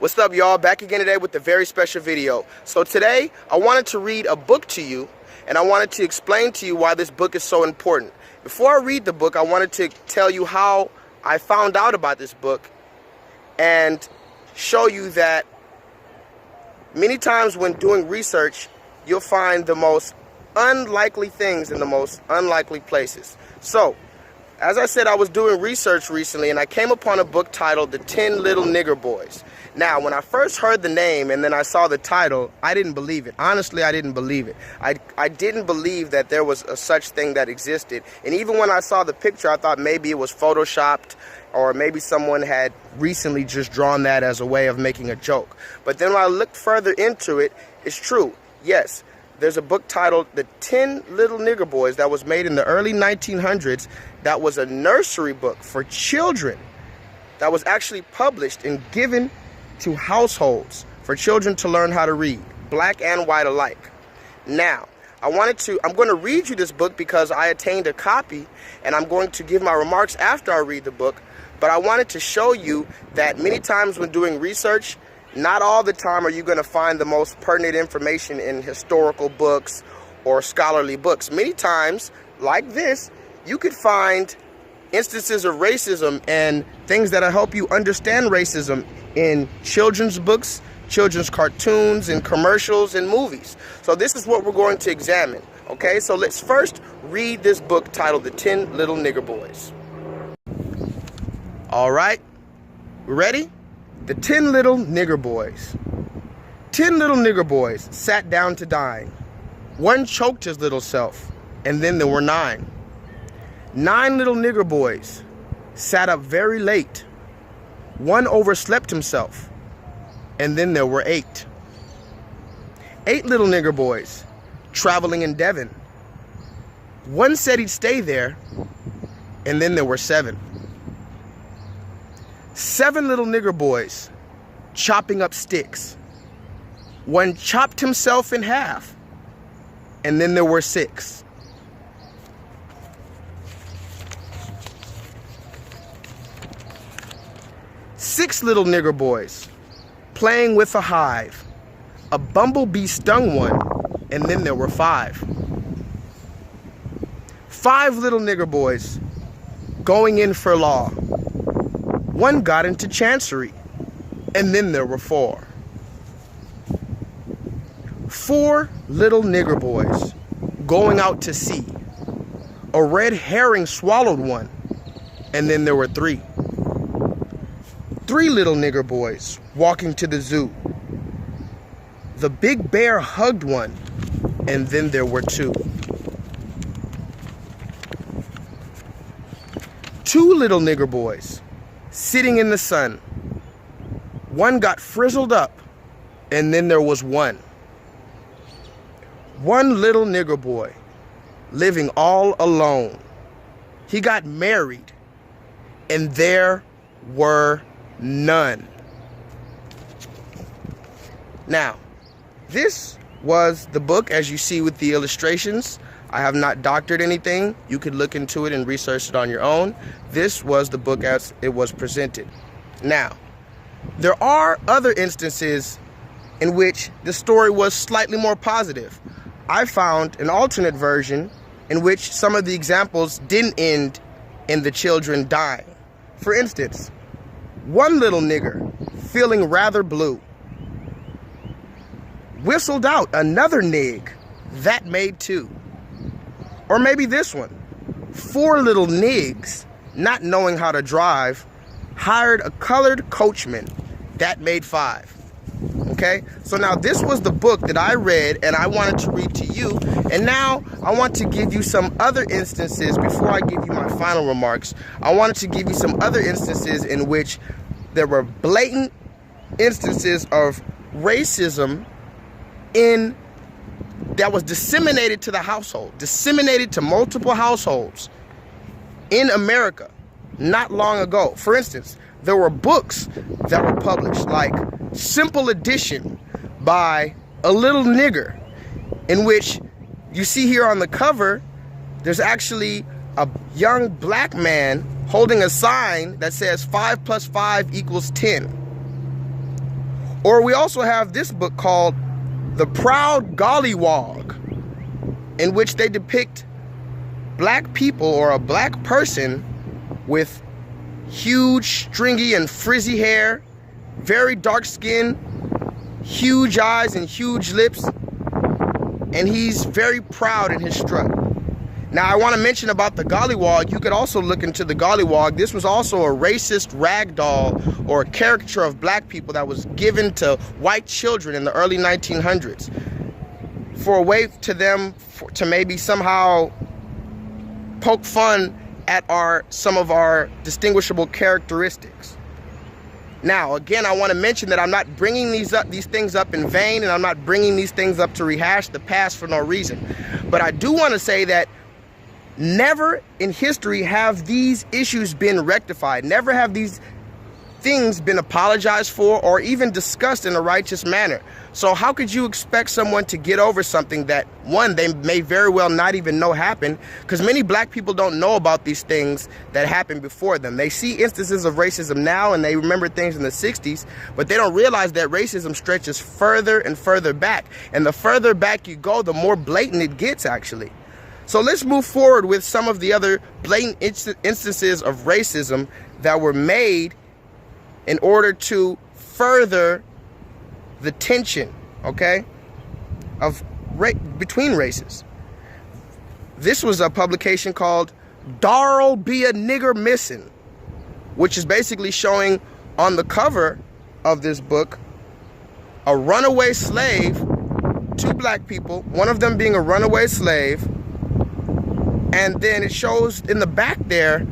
What's up, y'all? Back again today with a very special video. So today I wanted to read a book to you, and I wanted to explain to you why this book is so important. Before I read the book, I wanted to tell you how I found out about this book and show you that many times when doing research, you'll find the most unlikely things in the most unlikely places. So, as I said, I was doing research recently and I came upon a book titled The 10 Little Nigger Boys. Now, when I first heard the name and then I saw the title, I didn't believe it. Honestly, I didn't believe it. I didn't believe that there was a such thing that existed. And even when I saw the picture, I thought maybe it was photoshopped or maybe someone had recently just drawn that as a way of making a joke. But then when I looked further into it, it's true. Yes, there's a book titled The 10 Little Nigger Boys that was made in the early 1900s. That was a nursery book for children that was actually published and given to households for children to learn how to read, black and white alike. Now, I'm going to read you this book because I attained a copy, and I'm going to give my remarks after I read the book. But I wanted to show you that many times when doing research, not all the time are you going to find the most pertinent information in historical books or scholarly books. Many times, like this, you could find instances of racism and things that'll help you understand racism in children's books, children's cartoons, and commercials and movies. So this is what we're going to examine. Okay, so let's first read this book titled The 10 Little Nigger Boys. All right, ready? The 10 Little Nigger Boys. 10 little nigger boys sat down to dine. One choked his little self, and then there were 9. 9 little nigger boys sat up very late. One overslept himself, and then there were 8. 8 little nigger boys traveling in Devon. One said he'd stay there, and then there were 7. 7 little nigger boys chopping up sticks. One chopped himself in half, and then there were 6. 6 little nigger boys playing with a hive. A bumblebee stung one, and then there were 5. 5 little nigger boys going in for law. One got into chancery, and then there were 4. 4 little nigger boys going out to sea. A red herring swallowed one, and then there were 3. 3 little nigger boys walking to the zoo. The big bear hugged one, and then there were 2. 2 little nigger boys sitting in the sun. One got frizzled up, and then there was 1. 1 little nigger boy living all alone. He got married, and there were none. Now, this was the book, as you see with the illustrations. I have not doctored anything. You could look into it and research it on your own. This was the book as it was presented. Now, there are other instances in which the story was slightly more positive. I found an alternate version in which some of the examples didn't end in the children dying. For instance, 1 little nigger, feeling rather blue, whistled out another nig. That made 2. Or maybe this one. 4 little nigs, not knowing how to drive, hired a colored coachman. That made 5. Okay? So now this was the book that I read and I wanted to read to you. And now I want to give you some other instances before I give you my final remarks. I wanted to give you some other instances in which there were blatant instances of racism that was disseminated to the household, disseminated to multiple households in America not long ago. For instance, there were books that were published, like Simple Edition by a Little Nigger, in which you see here on the cover, there's actually a young black man holding a sign that says 5 + 5 = 10. Or we also have this book called The Proud Gollywog, in which they depict black people or a black person with huge, stringy and frizzy hair, very dark skin, huge eyes and huge lips, and he's very proud in his strut. Now, I want to mention about the gollywog. You could also look into the gollywog. This was also a racist rag doll or a caricature of black people that was given to white children in the early 1900s for a way to them to maybe somehow poke fun at some of our distinguishable characteristics. Now, again, I want to mention that I'm not bringing these things up in vain, and I'm not bringing these things up to rehash the past for no reason. But I do want to say that never in history have these issues been rectified. Never have these things been apologized for or even discussed in a righteous manner. So how could you expect someone to get over something that, one, they may very well not even know happened? Because many black people don't know about these things that happened before them. They see instances of racism now and they remember things in the 60s, but they don't realize that racism stretches further and further back. And the further back you go, the more blatant it gets, actually. So let's move forward with some of the other blatant instances of racism that were made in order to further the tension, okay, between races. This was a publication called Dar'll Be a Nigger Missing, which is basically showing on the cover of this book a runaway slave, two black people, one of them being a runaway slave, and then it shows in the back there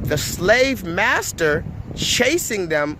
the slave master chasing them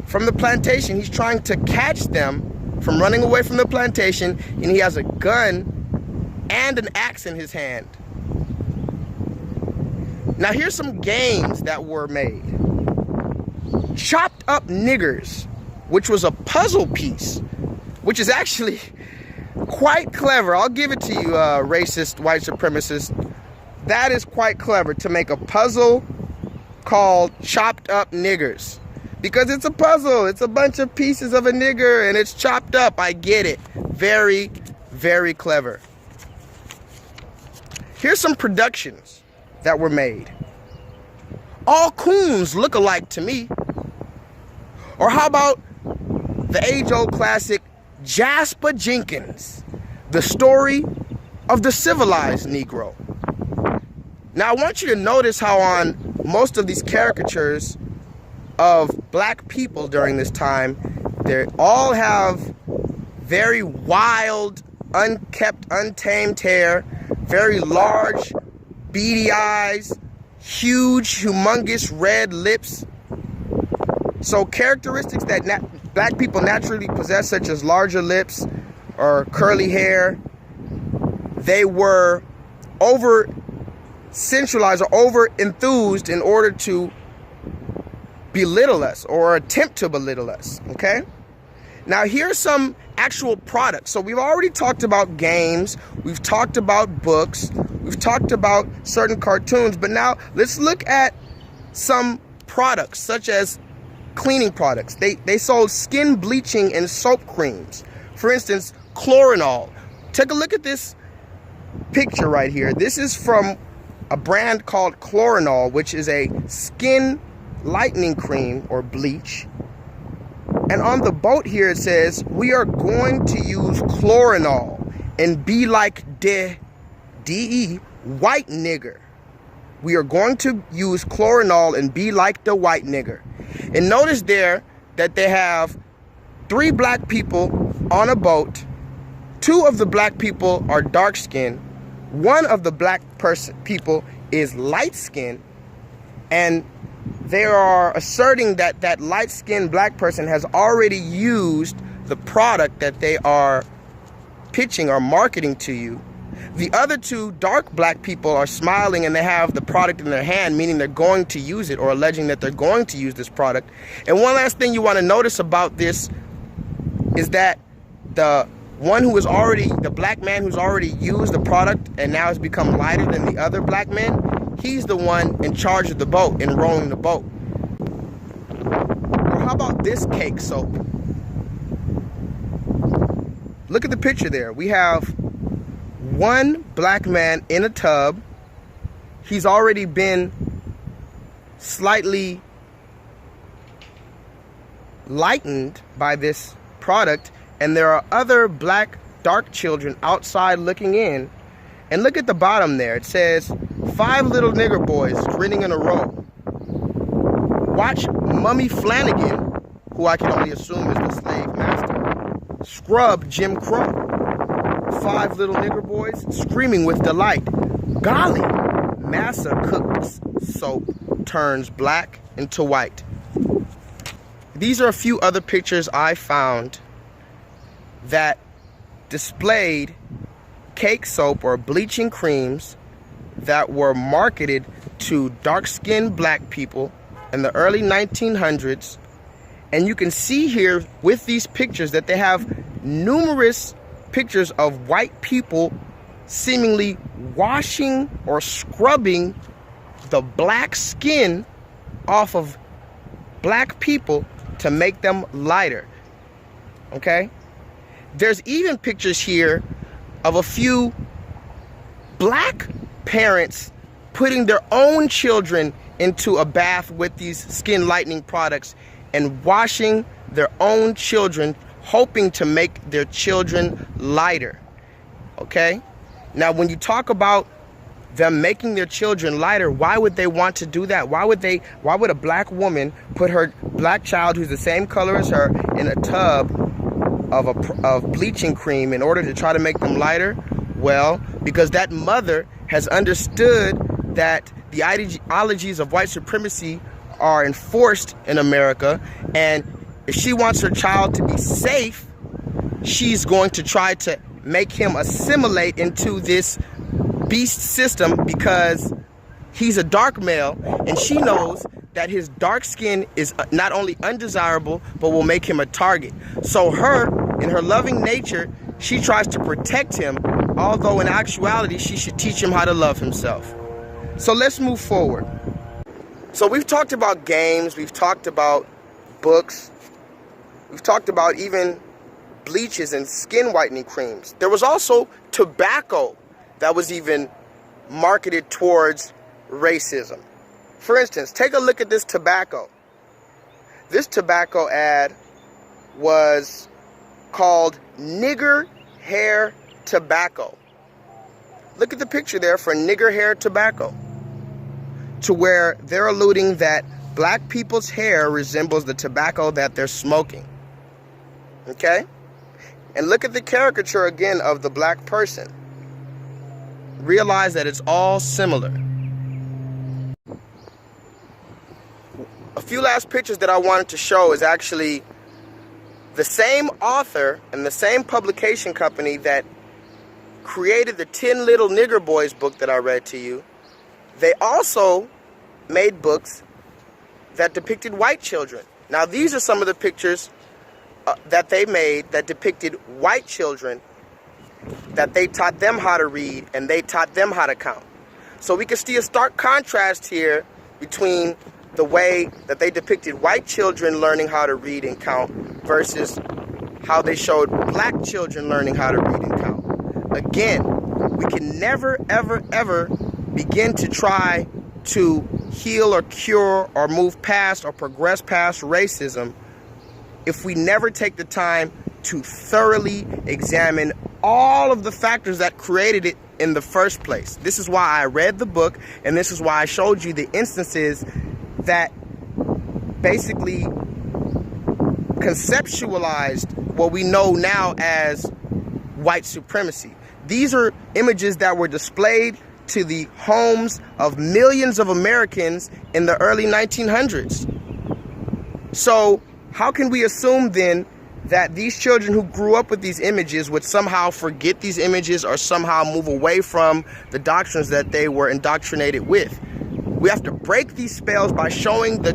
from the plantation. He's trying to catch them from running away from the plantation, and he has a gun and an axe in his hand. Now here's some games that were made. Chopped Up Niggers, which was a puzzle piece, which is actually quite clever. I'll give it to you, racist white supremacists. That is quite clever to make a puzzle called Chopped Up Niggers. Because it's a puzzle. It's a bunch of pieces of a nigger and it's chopped up. I get it. Very, very clever. Here's some productions that were made. All coons look alike to me. Or how about the age-old classic Jasper Jenkins, the story of the civilized Negro. Now I want you to notice how on most of these caricatures of black people during this time, they all have very wild, unkept, untamed hair, very large, beady eyes, huge, humongous red lips. So characteristics that black people naturally possess, such as larger lips or curly hair, they were over centralized or over enthused in order to belittle us or attempt to belittle us, okay? Now here's some actual products. So we've already talked about games, we've talked about books, we've talked about certain cartoons, but now let's look at some products such as cleaning products. They sold skin bleaching and soap creams. For instance, Chlorinol. Take a look at this picture right here. This is from a brand called Chlorinol, which is a skin lightening cream or bleach. And on the boat here it says, we are going to use Chlorinol and be like D-E, white nigger. We are going to use Chlorinol and be like the white nigger. And notice there that they have 3 black people on a boat. 2 of the black people are dark skinned. 1 of the black people is light skinned. And they are asserting that that light skinned black person has already used the product that they are pitching or marketing to you. The other 2 dark black people are smiling and they have the product in their hand, meaning they're going to use it or alleging that they're going to use this product. And one last thing you want to notice about this is that the black man who's already used the product and now has become lighter than the other black men, he's the one in charge of the boat and rowing the boat. Or how about this cake soap. Look at the picture there. We have one black man in a tub. He's already been slightly lightened by this product, and there are other black dark children outside looking in. And look at the bottom there. It says 5 little nigger boys grinning in a row. Watch Mummy Flanagan, who I can only assume is the slave master, scrub Jim Crow. 5 little nigger boys screaming with delight. Golly, massa cooked soap turns black into white. These are a few other pictures I found that displayed cake soap or bleaching creams that were marketed to dark-skinned black people in the early 1900s. And you can see here with these pictures that they have numerous pictures of white people seemingly washing or scrubbing the black skin off of black people to make them lighter. Okay? There's even pictures here of a few black parents putting their own children into a bath with these skin lightening products and washing their own children, hoping to make their children lighter. Okay? Now, when you talk about them making their children lighter, why would they want to do that? Why would a black woman put her black child, who's the same color as her, in a tub of bleaching cream in order to try to make them lighter? Well, because that mother has understood that the ideologies of white supremacy are enforced in America, and if she wants her child to be safe, she's going to try to make him assimilate into this beast system because he's a dark male, and she knows that his dark skin is not only undesirable, but will make him a target. So in her loving nature, she tries to protect him, although in actuality, she should teach him how to love himself. So let's move forward. So we've talked about games, we've talked about books, we've talked about even bleaches and skin whitening creams. There was also tobacco that was even marketed towards racism. For instance, take a look at this tobacco. This tobacco ad was called nigger hair tobacco. Look at the picture there for nigger hair tobacco, to where they're alluding that black people's hair resembles the tobacco that they're smoking. Okay? And look at the caricature again of the black person. Realize that it's all similar. A few last pictures that I wanted to show is actually the same author and the same publication company that created the 10 Little Nigger Boys book that I read to you. They also made books that depicted white children. Now, these are some of the pictures that they made that depicted white children, that they taught them how to read and they taught them how to count. So we can see a stark contrast here between the way that they depicted white children learning how to read and count versus how they showed black children learning how to read and count. Again, we can never, ever, ever begin to try to heal or cure or move past or progress past racism if we never take the time to thoroughly examine all of the factors that created it in the first place. This is why I read the book, and this is why I showed you the instances that basically conceptualized what we know now as white supremacy. These are images that were displayed to the homes of millions of Americans in the early 1900s. So how can we assume then that these children who grew up with these images would somehow forget these images or somehow move away from the doctrines that they were indoctrinated with? We have to break these spells by showing the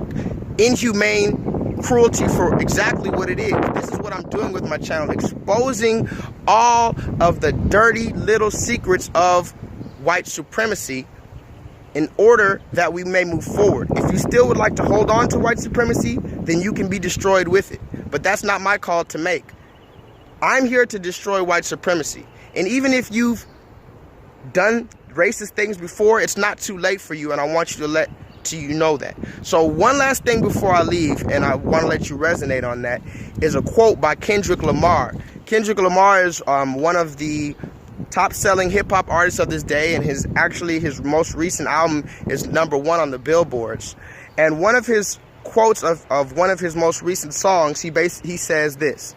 inhumane cruelty for exactly what it is. This is what I'm doing with my channel, exposing all of the dirty little secrets of white supremacy in order that we may move forward. If you still would like to hold on to white supremacy, then you can be destroyed with it. But that's not my call to make. I'm here to destroy white supremacy. And even if you've done racist things before, it's not too late for you, and I want you to know that. So one last thing before I leave, and I want to let you resonate on that, is a quote by Kendrick Lamar. Kendrick Lamar is one of the top-selling hip-hop artists of this day, and his most recent album is #1 on the billboards. And one of his quotes of one of his most recent songs, he says this: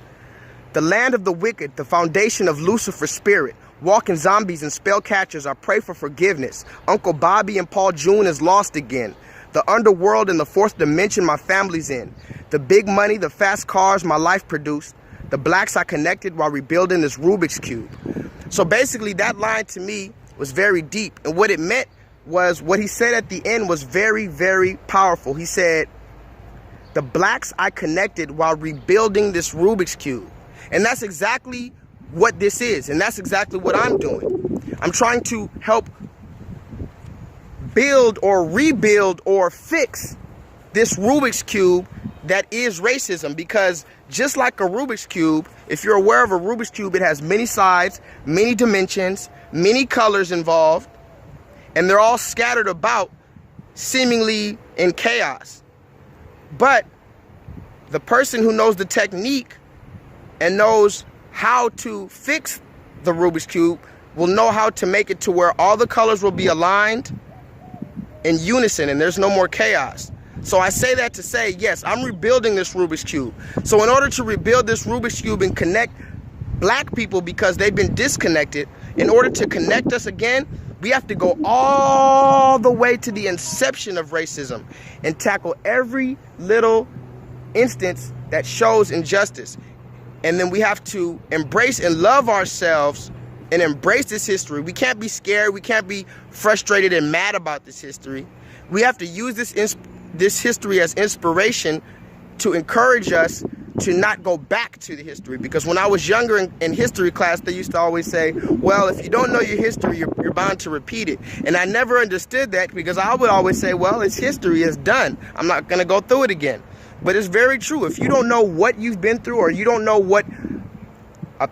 "The land of the wicked, the foundation of Lucifer's spirit. Walking zombies and spell catchers, I pray for forgiveness. Uncle Bobby and Paul June is lost again. The underworld and the fourth dimension my family's in. The big money, the fast cars my life produced. The blacks I connected while rebuilding this Rubik's Cube." So basically that line to me was very deep. And what it meant was, what he said at the end was very, very powerful. He said, "The blacks I connected while rebuilding this Rubik's Cube." And that's exactly what this is, and that's exactly what I'm doing. I'm trying to help build or rebuild or fix this Rubik's Cube that is racism, because just like a Rubik's Cube, if you're aware of a Rubik's Cube, it has many sides, many dimensions, many colors involved, and they're all scattered about seemingly in chaos. But the person who knows the technique and knows how to fix the Rubik's Cube will know how to make it to where all the colors will be aligned in unison and there's no more chaos. So I say that to say, yes, I'm rebuilding this Rubik's Cube. So in order to rebuild this Rubik's Cube and connect black people, because they've been disconnected, in order to connect us again, we have to go all the way to the inception of racism and tackle every little instance that shows injustice. And then we have to embrace and love ourselves and embrace this history. We can't be scared. We can't be frustrated and mad about this history. We have to use this history as inspiration to encourage us to not go back to the history. Because when I was younger in history class, they used to always say, well, if you don't know your history, you're bound to repeat it. And I never understood that, because I would always say, well, it's history, it's done. I'm not going to go through it again. But it's very true. If you don't know what you've been through, or you don't know what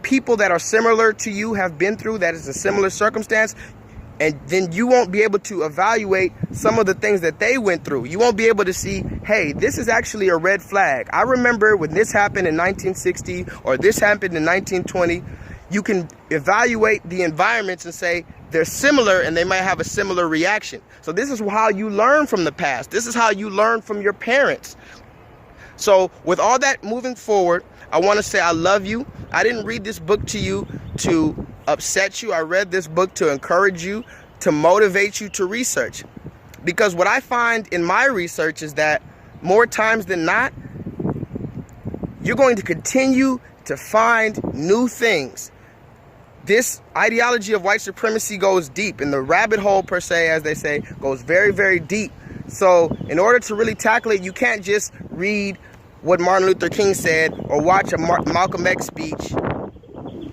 people that are similar to you have been through, that is a similar circumstance, and then you won't be able to evaluate some of the things that they went through. You won't be able to see, hey, this is actually a red flag. I remember when this happened in 1960 or this happened in 1920. You can evaluate the environments and say they're similar and they might have a similar reaction. So this is how you learn from the past. This is how you learn from your parents. So with all that moving forward, I want to say I love you. I didn't read this book to you to upset you. I read this book to encourage you, to motivate you to research. Because what I find in my research is that more times than not, you're going to continue to find new things. This ideology of white supremacy goes deep, and the rabbit hole, per se, as they say, goes very, very deep. So in order to really tackle it, you can't just read what Martin Luther King said or watch a Malcolm X speech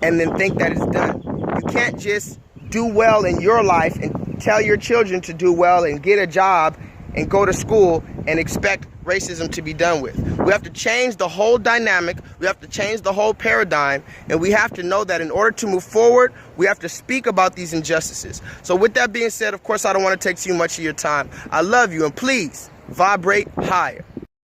and then think that it's done. You can't just do well in your life and tell your children to do well and get a job and go to school and expect racism to be done with. We have to change the whole dynamic. We have to change the whole paradigm. And we have to know that in order to move forward, we have to speak about these injustices. So with that being said, of course, I don't want to take too much of your time. I love you, and please vibrate higher.